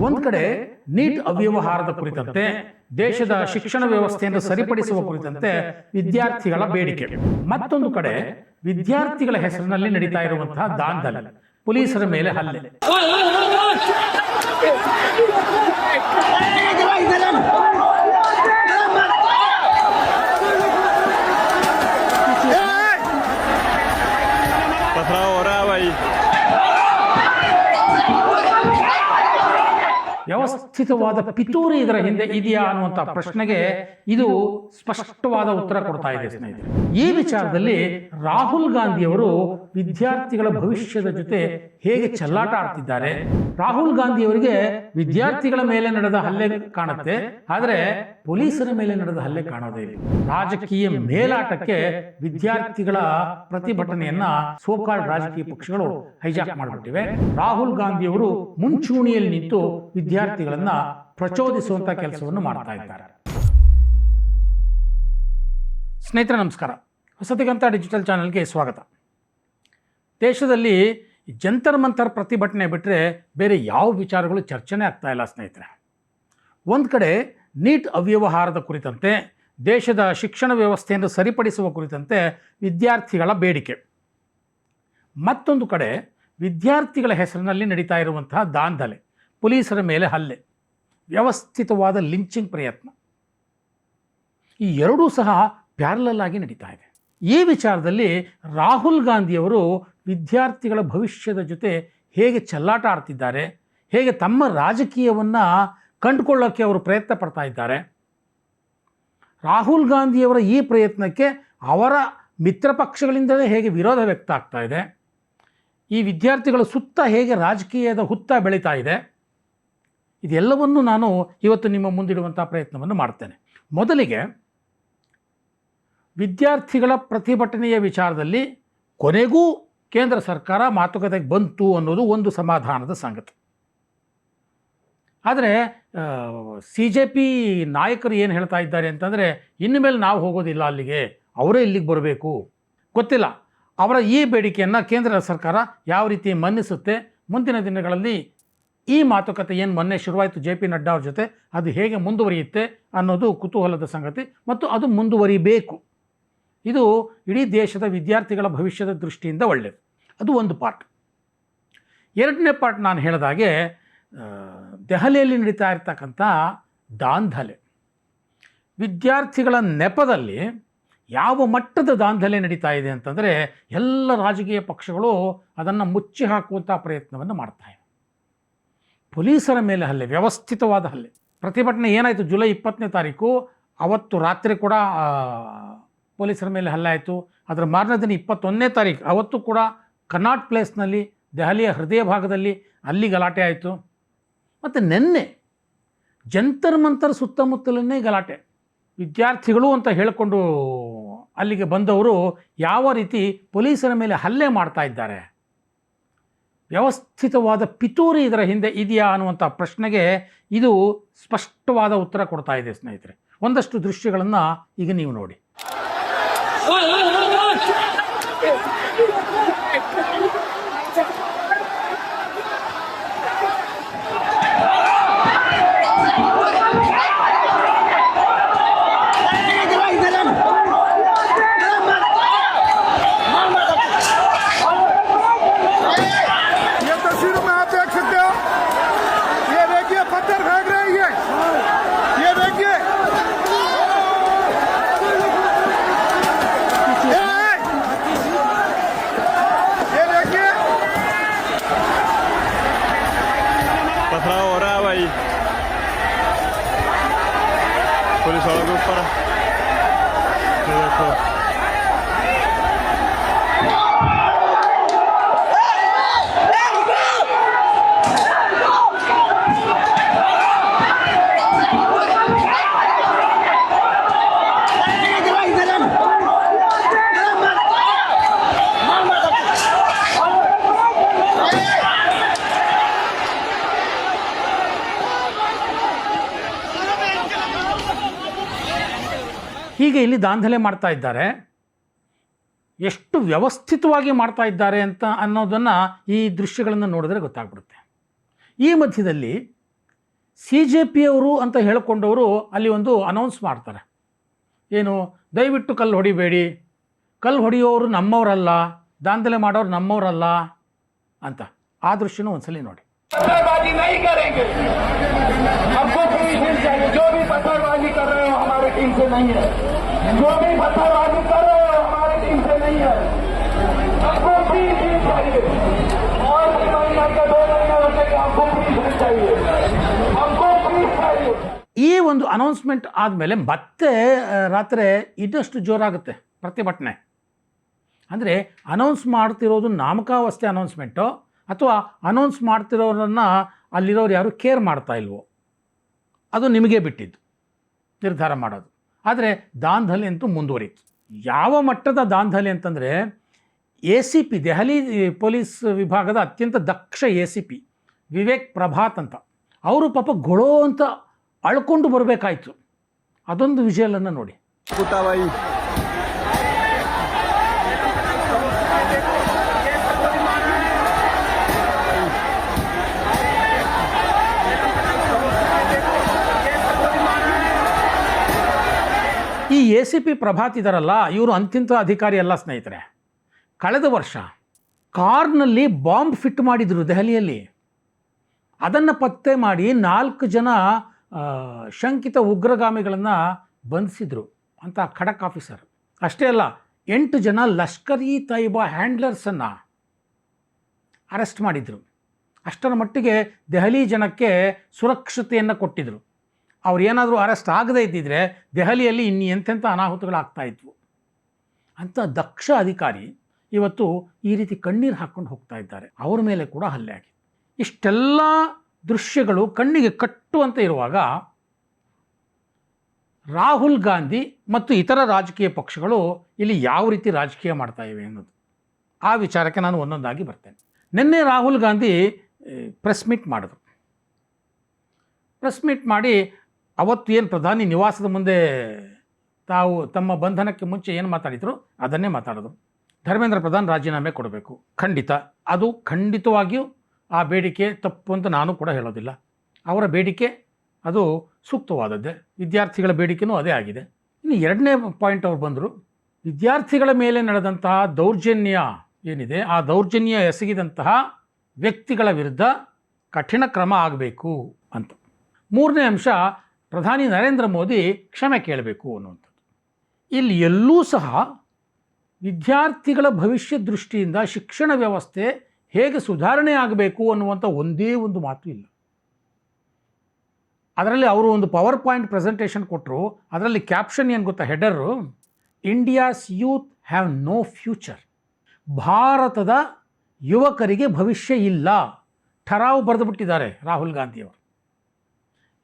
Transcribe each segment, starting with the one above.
ಒಂದು ಕಡೆ ನೀಟ್ ಅವ್ಯವಹಾರದ ಕುರಿತಂತೆ ದೇಶದ ಶಿಕ್ಷಣ ವ್ಯವಸ್ಥೆಯನ್ನು ಸರಿಪಡಿಸುವ ಕುರಿತಂತೆ ವಿದ್ಯಾರ್ಥಿಗಳ ಬೇಡಿಕೆ, ಮತ್ತೊಂದು ಕಡೆ ವಿದ್ಯಾರ್ಥಿಗಳ ಹೆಸರಿನಲ್ಲಿ ನಡೀತಾ ಇರುವಂತಹ ದಾಂಧಲೆ, ಪೊಲೀಸರ ಮೇಲೆ ಹಲ್ಲೆ. ವ್ಯವಸ್ಥಿತವಾದ ಪಿತೂರಿ ಇದರ ಹಿಂದೆ ಇದೆಯಾ ಅನ್ನುವಂಥ ಪ್ರಶ್ನೆಗೆ ಇದು ಸ್ಪಷ್ಟವಾದ ಉತ್ತರ ಕೊಡ್ತಾ ಇದೆ ಸ್ನೇಹಿತರೆ. ಈ ವಿಚಾರದಲ್ಲಿ ರಾಹುಲ್ ಗಾಂಧಿಯವರು ವಿದ್ಯಾರ್ಥಿಗಳ ಭವಿಷ್ಯದ ಜೊತೆ ಹೇಗೆ ಚೆಲ್ಲಾಟ ಆಡ್ತಿದ್ದಾರೆ. ರಾಹುಲ್ ಗಾಂಧಿಯವರಿಗೆ ವಿದ್ಯಾರ್ಥಿಗಳ ಮೇಲೆ ನಡೆದ ಹಲ್ಲೆ ಕಾಣುತ್ತೆ, ಆದರೆ ಪೊಲೀಸರ ಮೇಲೆ ನಡೆದ ಹಲ್ಲೆ ಕಾಣೋದೇ ಇಲ್ಲ. ರಾಜಕೀಯ ಮೇಲಾಟಕ್ಕೆ ವಿದ್ಯಾರ್ಥಿಗಳ ಪ್ರತಿಭಟನೆಯನ್ನ ಸೋಕಾಲ್ಡ್ ರಾಜಕೀಯ ಪಕ್ಷಗಳು ಹೈಜಾಕ್ ಮಾಡಿಬಿಟ್ಟಿವೆ. ರಾಹುಲ್ ಗಾಂಧಿಯವರು ಮುಂಚೂಣಿಯಲ್ಲಿ ನಿಂತು ವಿದ್ಯಾರ್ಥಿಗಳನ್ನ ಪ್ರಚೋದಿಸುವಂತ ಕೆಲಸವನ್ನು ಮಾಡ್ತಾ ಇದ್ದಾರೆ. ಸ್ನೇಹಿತರೆ ನಮಸ್ಕಾರ, ಹೊಸತಿಗಂತ ಡಿಜಿಟಲ್ ಚಾನೆಲ್ಗೆ ಸ್ವಾಗತ. ದೇಶದಲ್ಲಿ ಜಂತರ್ ಮಂತರ್ ಪ್ರತಿಭಟನೆ ಬಿಟ್ಟರೆ ಬೇರೆ ಯಾವ ವಿಚಾರಗಳು ಚರ್ಚೆನೇ ಆಗ್ತಾ ಇಲ್ಲ ಸ್ನೇಹಿತರೆ. ಒಂದು ಕಡೆ ನೀಟ್ ಅವ್ಯವಹಾರದ ಕುರಿತಂತೆ ದೇಶದ ಶಿಕ್ಷಣ ವ್ಯವಸ್ಥೆಯನ್ನು ಸರಿಪಡಿಸುವ ಕುರಿತಂತೆ ವಿದ್ಯಾರ್ಥಿಗಳ ಬೇಡಿಕೆ, ಮತ್ತೊಂದು ಕಡೆ ವಿದ್ಯಾರ್ಥಿಗಳ ಹೆಸರಿನಲ್ಲಿ ನಡೀತಾ ಇರುವಂತಹ ದಾಂಧಲೆ, ಪೊಲೀಸರ ಮೇಲೆ ಹಲ್ಲೆ, ವ್ಯವಸ್ಥಿತವಾದ ಲಿಂಚಿಂಗ್ ಪ್ರಯತ್ನ, ಈ ಎರಡೂ ಸಹ ಪ್ಯಾರಲಲ್ ಆಗಿ ನಡೀತಾ ಇದೆ. ಈ ವಿಚಾರದಲ್ಲಿ ರಾಹುಲ್ ಗಾಂಧಿಯವರು ವಿದ್ಯಾರ್ಥಿಗಳ ಭವಿಷ್ಯದ ಜೊತೆ ಹೇಗೆ ಚೆಲ್ಲಾಟ ಆಡ್ತಿದ್ದಾರೆ, ಹೇಗೆ ತಮ್ಮ ರಾಜಕೀಯವನ್ನು ಕಂಡುಕೊಳ್ಳೋಕ್ಕೆ ಅವರು ಪ್ರಯತ್ನ ಪಡ್ತಾ ಇದ್ದಾರೆ. ರಾಹುಲ್ ಗಾಂಧಿಯವರ ಈ ಪ್ರಯತ್ನಕ್ಕೆ ಅವರ ಮಿತ್ರ ಪಕ್ಷಗಳಿಂದಲೇ ಹೇಗೆ ವಿರೋಧ ವ್ಯಕ್ತ ಆಗ್ತಾ ಇದೆ, ಈ ವಿದ್ಯಾರ್ಥಿಗಳ ಸುತ್ತ ಹೇಗೆ ರಾಜಕೀಯದ ಹುತ್ತ ಬೆಳೀತಾ ಇದೆ, ಇದೆಲ್ಲವನ್ನು ನಾನು ಇವತ್ತು ನಿಮ್ಮ ಮುಂದಿಡುವಂಥ ಪ್ರಯತ್ನವನ್ನು ಮಾಡ್ತೇನೆ. ಮೊದಲಿಗೆ ವಿದ್ಯಾರ್ಥಿಗಳ ಪ್ರತಿಭಟನೆಯ ವಿಚಾರದಲ್ಲಿ ಕೊನೆಗೂ ಕೇಂದ್ರ ಸರ್ಕಾರ ಮಾತುಕತೆಗೆ ಬಂತು ಅನ್ನೋದು ಒಂದು ಸಮಾಧಾನದ ಸಂಗತಿ. ಆದರೆ CJP ನಾಯಕರು ಏನು ಹೇಳ್ತಾ ಇದ್ದಾರೆ ಅಂತಂದರೆ, ಇನ್ನು ಮೇಲೆ ನಾವು ಹೋಗೋದಿಲ್ಲ ಅಲ್ಲಿಗೆ, ಅವರೇ ಇಲ್ಲಿಗೆ ಬರಬೇಕು. ಗೊತ್ತಿಲ್ಲ ಅವರ ಈ ಬೇಡಿಕೆಯನ್ನು ಕೇಂದ್ರ ಸರ್ಕಾರ ಯಾವ ರೀತಿ ಮನ್ನಿಸುತ್ತೆ. ಮುಂದಿನ ದಿನಗಳಲ್ಲಿ ಈ ಮಾತುಕತೆ ಏನು ಮೊನ್ನೆ ಶುರುವಾಯಿತು JP ನಡ್ಡಾ ಅವ್ರ ಜೊತೆ, ಅದು ಹೇಗೆ ಮುಂದುವರಿಯುತ್ತೆ ಅನ್ನೋದು ಕುತೂಹಲದ ಸಂಗತಿ, ಮತ್ತು ಅದು ಮುಂದುವರಿಬೇಕು. ಇದು ಇಡೀ ದೇಶದ ವಿದ್ಯಾರ್ಥಿಗಳ ಭವಿಷ್ಯದ ದೃಷ್ಟಿಯಿಂದ ಒಳ್ಳೆಯದು. ಅದು ಒಂದು ಪಾರ್ಟ್. ಎರಡನೇ ಪಾರ್ಟ್ ನಾನು ಹೇಳಿದಾಗೆ ದೆಹಲಿಯಲ್ಲಿ ನಡೀತಾ ಇರ್ತಕ್ಕಂಥ ದಾಂಧಲೆ, ವಿದ್ಯಾರ್ಥಿಗಳ ನೆಪದಲ್ಲಿ ಯಾವ ಮಟ್ಟದ ದಾಂಧಲೆ ನಡೀತಾ ಇದೆ ಅಂತಂದರೆ ಎಲ್ಲ ರಾಜಕೀಯ ಪಕ್ಷಗಳು ಅದನ್ನು ಮುಚ್ಚಿ ಹಾಕುವಂಥ ಪ್ರಯತ್ನವನ್ನು ಮಾಡ್ತಾಯಿವೆ. ಪೊಲೀಸರ ಮೇಲೆ ಹಲ್ಲೆ, ವ್ಯವಸ್ಥಿತವಾದ ಹಲ್ಲೆ. ಪ್ರತಿಭಟನೆ ಏನಾಯಿತು ಜುಲೈ 20ನೇ ತಾರೀಕು, ಅವತ್ತು ರಾತ್ರಿ ಕೂಡ ಪೊಲೀಸರ ಮೇಲೆ ಹಲ್ಲೆ ಆಯಿತು. ಅದರ ಮಾರನೇ ದಿನ 21ನೇ ತಾರೀಕು, ಅವತ್ತು ಕೂಡ ಕನಾಟ್ ಪ್ಲೇಸ್ನಲ್ಲಿ, ದೆಹಲಿಯ ಹೃದಯ ಭಾಗದಲ್ಲಿ ಅಲ್ಲಿ ಗಲಾಟೆ ಆಯಿತು. ಮತ್ತು ನಿನ್ನೆ ಜಂತರ್ ಮಂತರ್ ಸುತ್ತಮುತ್ತಲನ್ನೇ ಗಲಾಟೆ. ವಿದ್ಯಾರ್ಥಿಗಳು ಅಂತ ಹೇಳಿಕೊಂಡು ಅಲ್ಲಿಗೆ ಬಂದವರು ಯಾವ ರೀತಿ ಪೊಲೀಸರ ಮೇಲೆ ಹಲ್ಲೆ ಮಾಡ್ತಾ ಇದ್ದಾರೆ. ವ್ಯವಸ್ಥಿತವಾದ ಪಿತೂರಿ ಇದರ ಹಿಂದೆ ಇದೆಯಾ ಅನ್ನುವಂಥ ಪ್ರಶ್ನೆಗೆ ಇದು ಸ್ಪಷ್ಟವಾದ ಉತ್ತರ ಕೊಡ್ತಾ ಇದೆ ಸ್ನೇಹಿತರೆ. ಒಂದಷ್ಟು ದೃಶ್ಯಗಳನ್ನು ಈಗ ನೀವು ನೋಡಿ. पथराव हो रहा है भाई, पुलिस वालों के ऊपर देखो। ಹೀಗೆ ಇಲ್ಲಿ ದಾಂಧಲೆ ಮಾಡ್ತಾ ಇದ್ದಾರೆ. ಎಷ್ಟು ವ್ಯವಸ್ಥಿತವಾಗಿ ಮಾಡ್ತಾ ಇದ್ದಾರೆ ಅಂತ ಅನ್ನೋದನ್ನು ಈ ದೃಶ್ಯಗಳನ್ನು ನೋಡಿದ್ರೆ ಗೊತ್ತಾಗ್ಬಿಡುತ್ತೆ. ಈ ಮಧ್ಯದಲ್ಲಿ CJPಯವರು ಅಂತ ಹೇಳಿಕೊಂಡವರು ಅಲ್ಲಿ ಒಂದು ಅನೌನ್ಸ್ ಮಾಡ್ತಾರೆ, ಏನು, ದಯವಿಟ್ಟು ಕಲ್ಲು ಹೊಡಿಬೇಡಿ, ಕಲ್ಲು ಹೊಡೆಯೋರು ನಮ್ಮವರಲ್ಲ, ದಾಂಧಲೆ ಮಾಡೋರು ನಮ್ಮವರಲ್ಲ ಅಂತ. ಆ ದೃಶ್ಯನೂ ಒಂದ್ಸಲಿ ನೋಡಿ. पत्थरबाजी नहीं करेंगे, हमको पूरी टीम चाहिए। जो भी पत्थरबाजी कर रहे हो हमारे टीम से नहीं है, जो भी पत्थरबाजी कर रहे हो हमारे टीम से नहीं है, हमको पूरी टीम चाहिए। और 2 महीने के 2 महीने रुकेगा, हमको पूरी टीम चाहिए, हमको पूरी चाहिए। ಈ ಒಂದು ಅನೌನ್ಸ್ಮೆಂಟ್ ಆದಮೇಲೆ ಮತ್ತೆ ರಾತ್ರಿ ಇನ್ನಷ್ಟು ಜೋರಾಗುತ್ತೆ ಪ್ರತಿಭಟನೆ. ಅಂದರೆ ಅನೌನ್ಸ್ ಮಾಡ್ತಿರೋದು ನಾಮಕಾವಸ್ಥೆ ಅನೌನ್ಸ್ಮೆಂಟು, ಅಥವಾ ಅನೌನ್ಸ್ ಮಾಡ್ತಿರೋರನ್ನು ಅಲ್ಲಿರೋರು ಯಾರು ಕೇರ್ ಮಾಡ್ತಾ ಇಲ್ವೋ, ಅದು ನಿಮಗೆ ಬಿಟ್ಟಿದ್ದು ನಿರ್ಧಾರ ಮಾಡೋದು. ಆದರೆ ದಾಂಧಲೆ ಅಂತೂ ಮುಂದುವರಿತು. ಯಾವ ಮಟ್ಟದ ದಾಂಧಲೆ ಅಂತಂದರೆ, ACP ದೆಹಲಿ ಪೊಲೀಸ್ ವಿಭಾಗದ ಅತ್ಯಂತ ದಕ್ಷ ACP ವಿವೇಕ್ ಪ್ರಭಾತ್ ಅಂತ, ಅವರು ಪಾಪ ಗೊಳೋ ಅಂತ ಅಳ್ಕೊಂಡು ಬರಬೇಕಾಯ್ತು. ಅದೊಂದು ವಿಜುವಲನ್ನು ನೋಡಿ. कुत्ता भाई ಈ ACP ಪ್ರಭಾತ್ ಇದ್ದಾರಲ್ಲ, ಇವರು ಅಂತಿಂತ ಅಧಿಕಾರಿ ಅಲ್ಲ ಸ್ನೇಹಿತರೆ. ಕಳೆದ ವರ್ಷ ಕಾರ್ನಲ್ಲಿ ಬಾಂಬ್ ಫಿಟ್ ಮಾಡಿದರು ದೆಹಲಿಯಲ್ಲಿ. ಅದನ್ನು ಪತ್ತೆ ಮಾಡಿ 4 ಜನ ಶಂಕಿತ ಉಗ್ರಗಾಮಿಗಳನ್ನು ಬಂಧಿಸಿದರು ಅಂತ ಖಡಕ್ ಆಫೀಸರ್. ಅಷ್ಟೇ ಅಲ್ಲ, 8 ಜನ ಲಷ್ಕರ್ ಇ ತೈಬಾ ಹ್ಯಾಂಡ್ಲರ್ಸನ್ನು ಅರೆಸ್ಟ್ ಮಾಡಿದರು. ಅಷ್ಟರ ಮಟ್ಟಿಗೆ ದೆಹಲಿ ಜನಕ್ಕೆ ಸುರಕ್ಷತೆಯನ್ನು ಕೊಟ್ಟಿದ್ದರು. ಅವ್ರು ಏನಾದರೂ ಅರೆಸ್ಟ್ ಆಗದೇ ಇದ್ದಿದ್ರೆ ದೆಹಲಿಯಲ್ಲಿ ಇನ್ನು ಎಂತೆಂಥ ಅನಾಹುತಗಳಾಗ್ತಾಯಿದ್ವು. ಅಂಥ ದಕ್ಷ ಅಧಿಕಾರಿ ಇವತ್ತು ಈ ರೀತಿ ಕಣ್ಣೀರು ಹಾಕ್ಕೊಂಡು ಹೋಗ್ತಾ ಇದ್ದಾರೆ. ಅವರ ಮೇಲೆ ಕೂಡ ಹಲ್ಲೆ ಆಗಿದೆ. ಇಷ್ಟೆಲ್ಲ ದೃಶ್ಯಗಳು ಕಣ್ಣಿಗೆ ಕಟ್ಟುವಂತೆ ಇರುವಾಗ ರಾಹುಲ್ ಗಾಂಧಿ ಮತ್ತು ಇತರ ರಾಜಕೀಯ ಪಕ್ಷಗಳು ಇಲ್ಲಿ ಯಾವ ರೀತಿ ರಾಜಕೀಯ ಮಾಡ್ತಾ ಇವೆ ಅನ್ನೋದು, ಆ ವಿಚಾರಕ್ಕೆ ನಾನು ಒಂದೊಂದಾಗಿ ಬರ್ತೇನೆ. ನಿನ್ನೆ ರಾಹುಲ್ ಗಾಂಧಿ ಪ್ರೆಸ್ ಮೀಟ್ ಮಾಡಿದ್ರು. ಪ್ರೆಸ್ ಮೀಟ್ ಮಾಡಿ ಅವತ್ತು ಏನು ಪ್ರಧಾನಿ ನಿವಾಸದ ಮುಂದೆ ತಾವು ತಮ್ಮ ಬಂಧನಕ್ಕೆ ಮುಂಚೆ ಏನು ಮಾತಾಡಿದ್ರು ಅದನ್ನೇ ಮಾತಾಡಿದ್ರು. ಧರ್ಮೇಂದ್ರ ಪ್ರಧಾನ್ ರಾಜೀನಾಮೆ ಕೊಡಬೇಕು, ಖಂಡಿತ, ಅದು ಖಂಡಿತವಾಗಿಯೂ ಆ ಬೇಡಿಕೆ ತಪ್ಪು ಅಂತ ನಾನು ಕೂಡ ಹೇಳೋದಿಲ್ಲ. ಅವರ ಬೇಡಿಕೆ ಅದು ಸೂಕ್ತವಾದದ್ದೇ, ವಿದ್ಯಾರ್ಥಿಗಳ ಬೇಡಿಕೆಯೂ ಅದೇ ಆಗಿದೆ. ಇನ್ನು 2ನೇ ಪಾಯಿಂಟ್ ಅವ್ರು ಬಂದರು, ವಿದ್ಯಾರ್ಥಿಗಳ ಮೇಲೆ ನಡೆದಂತಹ ದೌರ್ಜನ್ಯ ಏನಿದೆ, ಆ ದೌರ್ಜನ್ಯ ಎಸಗಿದಂತಹ ವ್ಯಕ್ತಿಗಳ ವಿರುದ್ಧ ಕಠಿಣ ಕ್ರಮ ಆಗಬೇಕು ಅಂತ. 3ನೇ ಅಂಶ, ಪ್ರಧಾನಿ ನರೇಂದ್ರ ಮೋದಿ ಕ್ಷಮೆ ಕೇಳಬೇಕು ಅನ್ನುವಂಥದ್ದು. ಇಲ್ಲಿ ಎಲ್ಲೂ ಸಹ ವಿದ್ಯಾರ್ಥಿಗಳ ಭವಿಷ್ಯ ದೃಷ್ಟಿಯಿಂದ ಶಿಕ್ಷಣ ವ್ಯವಸ್ಥೆ ಹೇಗೆ ಸುಧಾರಣೆ ಆಗಬೇಕು ಅನ್ನುವಂಥ ಒಂದೇ ಒಂದು ಮಾತು ಇಲ್ಲ. ಅದರಲ್ಲಿ ಅವರು ಒಂದು ಪವರ್ ಪಾಯಿಂಟ್ ಪ್ರೆಸೆಂಟೇಷನ್ ಕೊಟ್ಟರು. ಅದರಲ್ಲಿ ಕ್ಯಾಪ್ಷನ್ ಏನು ಗೊತ್ತಾ, header, India's youth have no future. ಭಾರತದ ಯುವಕರಿಗೆ ಭವಿಷ್ಯ ಇಲ್ಲ. ಠರಾವು ಬರೆದು ಬಿಟ್ಟಿದ್ದಾರೆ ರಾಹುಲ್ ಗಾಂಧಿಯವರು.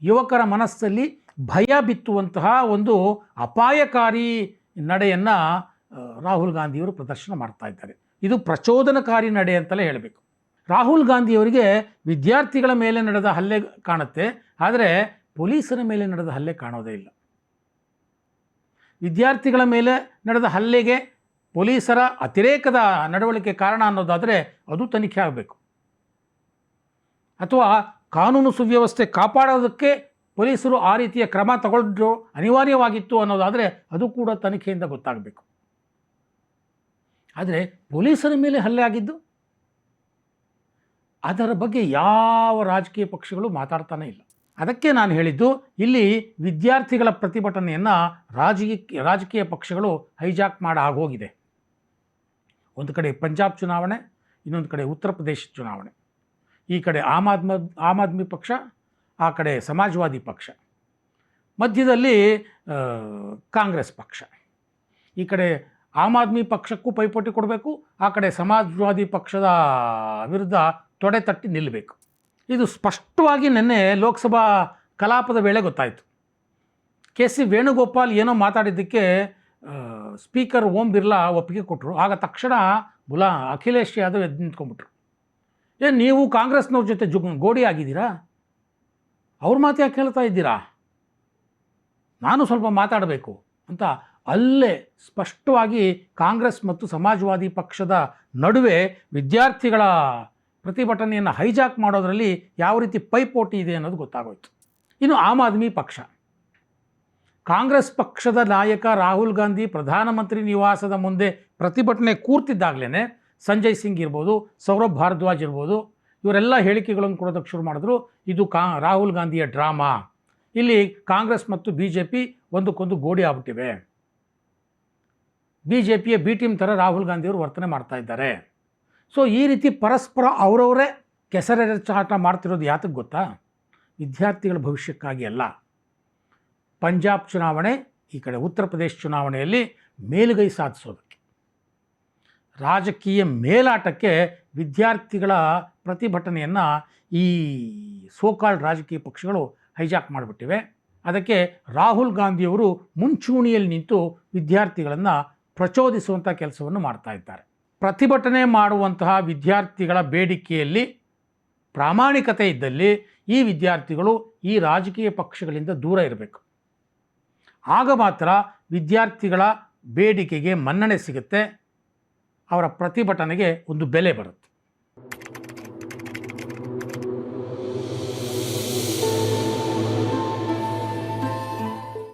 ಯುವಕರ ಮನಸ್ಸಲ್ಲಿ ಭಯ ಬಿತ್ತುವಂತಹ ಒಂದು ಅಪಾಯಕಾರಿ ನಡೆಯನ್ನು ರಾಹುಲ್ ಗಾಂಧಿಯವರು ಪ್ರದರ್ಶನ ಮಾಡ್ತಾ ಇದ್ದಾರೆ. ಇದು ಪ್ರಚೋದನಕಾರಿ ನಡೆ ಅಂತಲೇ ಹೇಳಬೇಕು. ರಾಹುಲ್ ಗಾಂಧಿಯವರಿಗೆ ವಿದ್ಯಾರ್ಥಿಗಳ ಮೇಲೆ ನಡೆದ ಹಲ್ಲೆ ಕಾಣುತ್ತೆ, ಆದರೆ ಪೊಲೀಸರ ಮೇಲೆ ನಡೆದ ಹಲ್ಲೆ ಕಾಣೋದೇ ಇಲ್ಲ. ವಿದ್ಯಾರ್ಥಿಗಳ ಮೇಲೆ ನಡೆದ ಹಲ್ಲೆಗೆ ಪೊಲೀಸರ ಅತಿರೇಕದ ನಡವಳಿಕೆ ಕಾರಣ ಅನ್ನೋದಾದರೆ ಅದು ತನಿಖೆ ಆಗಬೇಕು. ಅಥವಾ ಕಾನೂನು ಸುವ್ಯವಸ್ಥೆ ಕಾಪಾಡೋದಕ್ಕೆ ಪೊಲೀಸರು ಆ ರೀತಿಯ ಕ್ರಮ ತಗೊಂಡ್ರು ಅನಿವಾರ್ಯವಾಗಿತ್ತು ಅನ್ನೋದಾದರೆ ಅದು ಕೂಡ ತನಿಖೆಯಿಂದ ಗೊತ್ತಾಗಬೇಕು. ಆದರೆ ಪೊಲೀಸರ ಮೇಲೆ ಹಲ್ಲೆ ಆಗಿದ್ದು ಅದರ ಬಗ್ಗೆ ಯಾವ ರಾಜಕೀಯ ಪಕ್ಷಗಳು ಮಾತಾಡ್ತಾನೇ ಇಲ್ಲ. ಅದಕ್ಕೆ ನಾನು ಹೇಳಿದ್ದು, ಇಲ್ಲಿ ವಿದ್ಯಾರ್ಥಿಗಳ ಪ್ರತಿಭಟನೆಯನ್ನು ರಾಜಕೀಯ ಪಕ್ಷಗಳು ಹೈಜಾಕ್ ಮಾಡಿ ಆಗೋಗಿದೆ. ಒಂದು ಕಡೆ ಪಂಜಾಬ್ ಚುನಾವಣೆ, ಇನ್ನೊಂದು ಕಡೆ ಉತ್ತರ ಪ್ರದೇಶ ಚುನಾವಣೆ. ಈ ಕಡೆ ಆಮ್ ಆದ್ಮಿ ಪಕ್ಷ, ಆ ಕಡೆ ಸಮಾಜವಾದಿ ಪಕ್ಷ, ಮಧ್ಯದಲ್ಲಿ ಕಾಂಗ್ರೆಸ್ ಪಕ್ಷ. ಈ ಕಡೆ ಆಮ್ ಆದ್ಮಿ ಪಕ್ಷಕ್ಕೂ ಪೈಪೋಟಿ ಕೊಡಬೇಕು, ಆ ಕಡೆ ಸಮಾಜವಾದಿ ಪಕ್ಷದ ವಿರುದ್ಧ ತೊಡೆ ತಟ್ಟಿ ನಿಲ್ಲಬೇಕು. ಇದು ಸ್ಪಷ್ಟವಾಗಿ ನಿನ್ನೆ ಲೋಕಸಭಾ ಕಲಾಪದ ವೇಳೆ ಗೊತ್ತಾಯಿತು. KC ವೇಣುಗೋಪಾಲ್ ಏನೋ ಮಾತಾಡಿದ್ದಕ್ಕೆ ಸ್ಪೀಕರ್ ಓಂ ಬಿರ್ಲಾ ಒಪ್ಪಿಗೆ ಕೊಟ್ಟರು. ಆಗ ತಕ್ಷಣ ಅಖಿಲೇಶ್ ಯಾದವ್ ಎದ್ದು ನಿಂತ್ಕೊಂಡ್ಬಿಟ್ರು. ಏನು ನೀವು ಕಾಂಗ್ರೆಸ್ನವ್ರ ಜೊತೆ ಗೋಡಿ ಆಗಿದ್ದೀರಾ? ಅವ್ರ ಮಾತು ಯಾಕೆ ಹೇಳ್ತಾ ಇದ್ದೀರಾ? ನಾನು ಸ್ವಲ್ಪ ಮಾತಾಡಬೇಕು ಅಂತ ಅಲ್ಲೇ ಸ್ಪಷ್ಟವಾಗಿ ಕಾಂಗ್ರೆಸ್ ಮತ್ತು ಸಮಾಜವಾದಿ ಪಕ್ಷದ ನಡುವೆ ವಿದ್ಯಾರ್ಥಿಗಳ ಪ್ರತಿಭಟನೆಯನ್ನು ಹೈಜಾಕ್ ಮಾಡೋದರಲ್ಲಿ ಯಾವ ರೀತಿ ಪೈಪೋಟಿ ಇದೆ ಅನ್ನೋದು ಗೊತ್ತಾಗೋಯ್ತು. ಇನ್ನು ಆಮ್ ಆದ್ಮಿ ಪಕ್ಷ, ಕಾಂಗ್ರೆಸ್ ಪಕ್ಷದ ನಾಯಕ ರಾಹುಲ್ ಗಾಂಧಿ ಪ್ರಧಾನಮಂತ್ರಿ ನಿವಾಸದ ಮುಂದೆ ಪ್ರತಿಭಟನೆ ಕೂರ್ತಿದ್ದಾಗಲೇ ಸಂಜಯ್ ಸಿಂಗ್ ಇರ್ಬೋದು, ಸೌರಭ್ ಭಾರದ್ವಾಜ್ ಇರ್ಬೋದು, ಇವರೆಲ್ಲ ಹೇಳಿಕೆಗಳನ್ನು ಕೊಡೋದಕ್ಕೆ ಶುರು ಮಾಡಿದ್ರು. ಇದು ರಾಹುಲ್ ಗಾಂಧಿಯ ಡ್ರಾಮಾ, ಇಲ್ಲಿ ಕಾಂಗ್ರೆಸ್ ಮತ್ತು ಬಿ ಜೆ ಪಿ ಒಂದಕ್ಕೊಂದು ಗೋಡಿ ಆಗ್ಬಿಟ್ಟಿವೆ, ಬಿ ಜೆ ಪಿಯ ಬಿ ಟೀಮ್ ಥರ ರಾಹುಲ್ ಗಾಂಧಿಯವರು ವರ್ತನೆ ಮಾಡ್ತಾ ಇದ್ದಾರೆ. ಸೊ ಈ ರೀತಿ ಪರಸ್ಪರ ಅವರವರೇ ಕೆಸರೆರಚಾಟ ಮಾಡ್ತಿರೋದು ಯಾತಕ್ಕೆ ಗೊತ್ತಾ? ವಿದ್ಯಾರ್ಥಿಗಳ ಭವಿಷ್ಯಕ್ಕಾಗಿ ಅಲ್ಲ. ಪಂಜಾಬ್ ಚುನಾವಣೆ, ಈ ಕಡೆ ಉತ್ತರ ಪ್ರದೇಶ ಚುನಾವಣೆಯಲ್ಲಿ ಮೇಲುಗೈ ಸಾಧಿಸೋದಕ್ಕೆ, ರಾಜಕೀಯ ಮೇಲಾಟಕ್ಕೆ ವಿದ್ಯಾರ್ಥಿಗಳ ಪ್ರತಿಭಟನೆಯನ್ನು ಈ ಸೋಕಾಲ್ಡ್ ರಾಜಕೀಯ ಪಕ್ಷಗಳು ಹೈಜಾಕ್ ಮಾಡಿಬಿಟ್ಟಿವೆ. ಅದಕ್ಕೆ ರಾಹುಲ್ ಗಾಂಧಿಯವರು ಮುಂಚೂಣಿಯಲ್ಲಿ ನಿಂತು ವಿದ್ಯಾರ್ಥಿಗಳನ್ನು ಪ್ರಚೋದಿಸುವಂಥ ಕೆಲಸವನ್ನು ಮಾಡ್ತಾ ಇದ್ದಾರೆ. ಪ್ರತಿಭಟನೆ ಮಾಡುವಂತಹ ವಿದ್ಯಾರ್ಥಿಗಳ ಬೇಡಿಕೆಯಲ್ಲಿ ಪ್ರಾಮಾಣಿಕತೆ ಇದ್ದಲ್ಲಿ ಈ ವಿದ್ಯಾರ್ಥಿಗಳು ಈ ರಾಜಕೀಯ ಪಕ್ಷಗಳಿಂದ ದೂರ ಇರಬೇಕು. ಆಗ ಮಾತ್ರ ವಿದ್ಯಾರ್ಥಿಗಳ ಬೇಡಿಕೆಗೆ ಮನ್ನಣೆ ಸಿಗುತ್ತೆ, ಅವರ ಪ್ರತಿಭಟನೆಗೆ ಒಂದು ಬೆಲೆ ಬರುತ್ತೆ.